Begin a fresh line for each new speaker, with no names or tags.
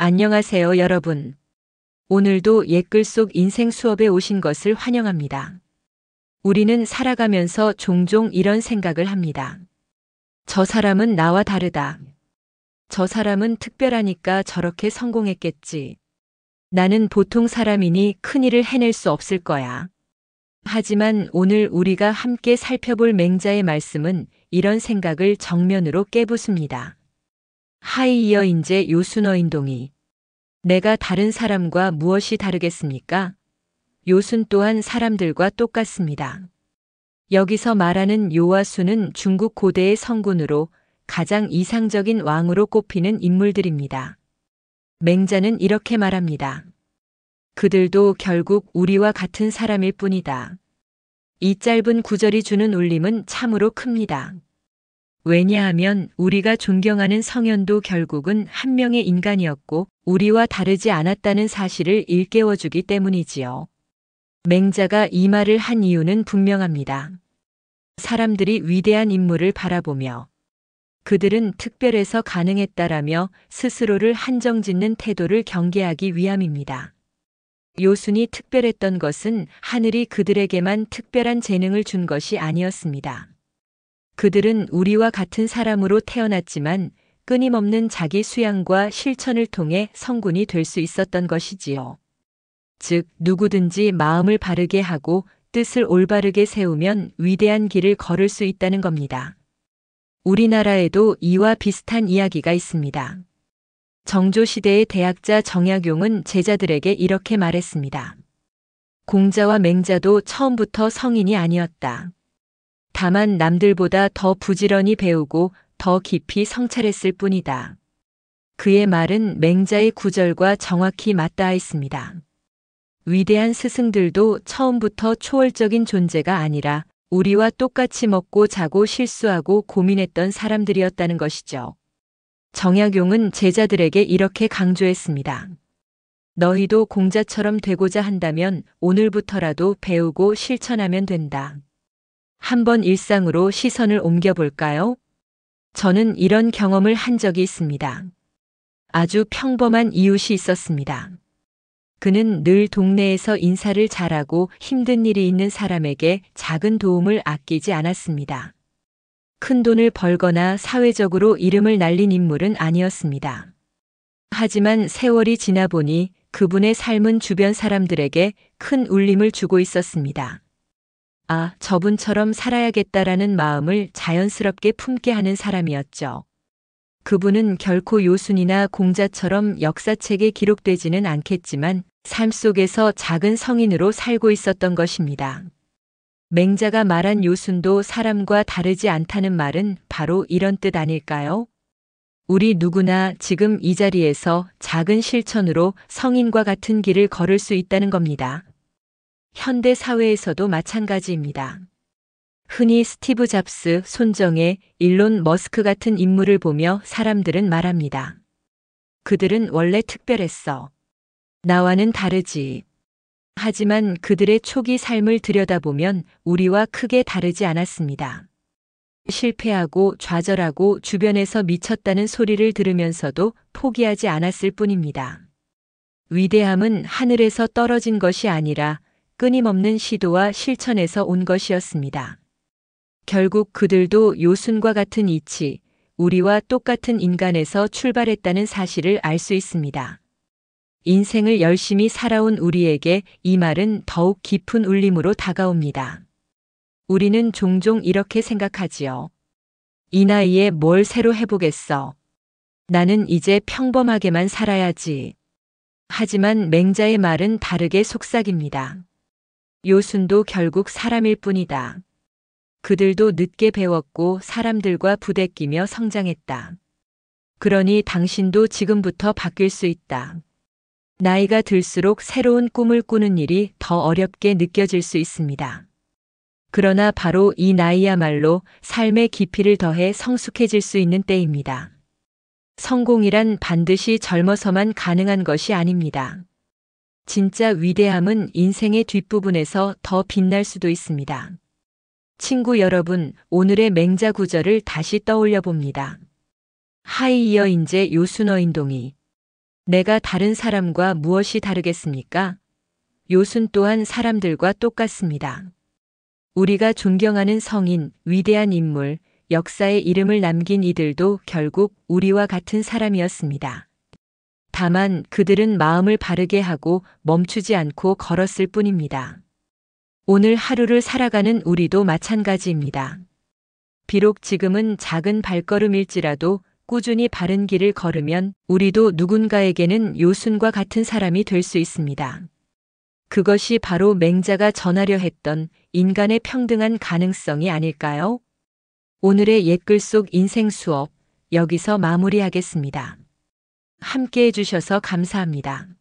안녕하세요, 여러분. 오늘도 옛글 속 인생 수업에 오신 것을 환영합니다. 우리는 살아가면서 종종 이런 생각을 합니다. 저 사람은 나와 다르다. 저 사람은 특별하니까 저렇게 성공했겠지. 나는 보통 사람이니 큰일을 해낼 수 없을 거야. 하지만 오늘 우리가 함께 살펴볼 맹자의 말씀은 이런 생각을 정면으로 깨부숩니다. 하이이어 인재 요순어인동이. 내가 다른 사람과 무엇이 다르겠습니까? 요순 또한 사람들과 똑같습니다. 여기서 말하는 요와 순은 중국 고대의 성군으로 가장 이상적인 왕으로 꼽히는 인물들입니다. 맹자는 이렇게 말합니다. 그들도 결국 우리와 같은 사람일 뿐이다. 이 짧은 구절이 주는 울림은 참으로 큽니다. 왜냐하면 우리가 존경하는 성현도 결국은 한 명의 인간이었고 우리와 다르지 않았다는 사실을 일깨워주기 때문이지요. 맹자가 이 말을 한 이유는 분명합니다. 사람들이 위대한 인물을 바라보며 그들은 특별해서 가능했다라며 스스로를 한정짓는 태도를 경계하기 위함입니다. 요순이 특별했던 것은 하늘이 그들에게만 특별한 재능을 준 것이 아니었습니다. 그들은 우리와 같은 사람으로 태어났지만 끊임없는 자기 수양과 실천을 통해 성군이 될 수 있었던 것이지요. 즉, 누구든지 마음을 바르게 하고 뜻을 올바르게 세우면 위대한 길을 걸을 수 있다는 겁니다. 우리나라에도 이와 비슷한 이야기가 있습니다. 정조시대의 대학자 정약용은 제자들에게 이렇게 말했습니다. 공자와 맹자도 처음부터 성인이 아니었다. 다만 남들보다 더 부지런히 배우고 더 깊이 성찰했을 뿐이다. 그의 말은 맹자의 구절과 정확히 맞닿아 있습니다. 위대한 스승들도 처음부터 초월적인 존재가 아니라 우리와 똑같이 먹고 자고 실수하고 고민했던 사람들이었다는 것이죠. 정약용은 제자들에게 이렇게 강조했습니다. 너희도 공자처럼 되고자 한다면 오늘부터라도 배우고 실천하면 된다. 한번 일상으로 시선을 옮겨볼까요? 저는 이런 경험을 한 적이 있습니다. 아주 평범한 이웃이 있었습니다. 그는 늘 동네에서 인사를 잘하고 힘든 일이 있는 사람에게 작은 도움을 아끼지 않았습니다. 큰 돈을 벌거나 사회적으로 이름을 날린 인물은 아니었습니다. 하지만 세월이 지나 보니 그분의 삶은 주변 사람들에게 큰 울림을 주고 있었습니다. 아, 저분처럼 살아야겠다라는 마음을 자연스럽게 품게 하는 사람이었죠. 그분은 결코 요순이나 공자처럼 역사책에 기록되지는 않겠지만 삶 속에서 작은 성인으로 살고 있었던 것입니다. 맹자가 말한 요순도 사람과 다르지 않다는 말은 바로 이런 뜻 아닐까요? 우리 누구나 지금 이 자리에서 작은 실천으로 성인과 같은 길을 걸을 수 있다는 겁니다. 현대 사회에서도 마찬가지입니다. 흔히 스티브 잡스, 손정혜, 일론 머스크 같은 인물을 보며 사람들은 말합니다. 그들은 원래 특별했어. 나와는 다르지. 하지만 그들의 초기 삶을 들여다보면 우리와 크게 다르지 않았습니다. 실패하고 좌절하고 주변에서 미쳤다는 소리를 들으면서도 포기하지 않았을 뿐입니다. 위대함은 하늘에서 떨어진 것이 아니라 끊임없는 시도와 실천에서 온 것이었습니다. 결국 그들도 요순과 같은 이치, 우리와 똑같은 인간에서 출발했다는 사실을 알 수 있습니다. 인생을 열심히 살아온 우리에게 이 말은 더욱 깊은 울림으로 다가옵니다. 우리는 종종 이렇게 생각하지요. 이 나이에 뭘 새로 해보겠어. 나는 이제 평범하게만 살아야지. 하지만 맹자의 말은 다르게 속삭입니다. 요순도 결국 사람일 뿐이다. 그들도 늦게 배웠고 사람들과 부대끼며 성장했다. 그러니 당신도 지금부터 바뀔 수 있다. 나이가 들수록 새로운 꿈을 꾸는 일이 더 어렵게 느껴질 수 있습니다. 그러나 바로 이 나이야말로 삶의 깊이를 더해 성숙해질 수 있는 때입니다. 성공이란 반드시 젊어서만 가능한 것이 아닙니다. 진짜 위대함은 인생의 뒷부분에서 더 빛날 수도 있습니다. 친구 여러분, 오늘의 맹자 구절을 다시 떠올려 봅니다. 하이이어 인재 요순어인동이. 내가 다른 사람과 무엇이 다르겠습니까? 요순 또한 사람들과 똑같습니다. 우리가 존경하는 성인, 위대한 인물, 역사의 이름을 남긴 이들도 결국 우리와 같은 사람이었습니다. 다만 그들은 마음을 바르게 하고 멈추지 않고 걸었을 뿐입니다. 오늘 하루를 살아가는 우리도 마찬가지입니다. 비록 지금은 작은 발걸음일지라도 꾸준히 바른 길을 걸으면 우리도 누군가에게는 요순과 같은 사람이 될 수 있습니다. 그것이 바로 맹자가 전하려 했던 인간의 평등한 가능성이 아닐까요? 오늘의 옛글 속 인생 수업 여기서 마무리하겠습니다. 함께 해주셔서 감사합니다.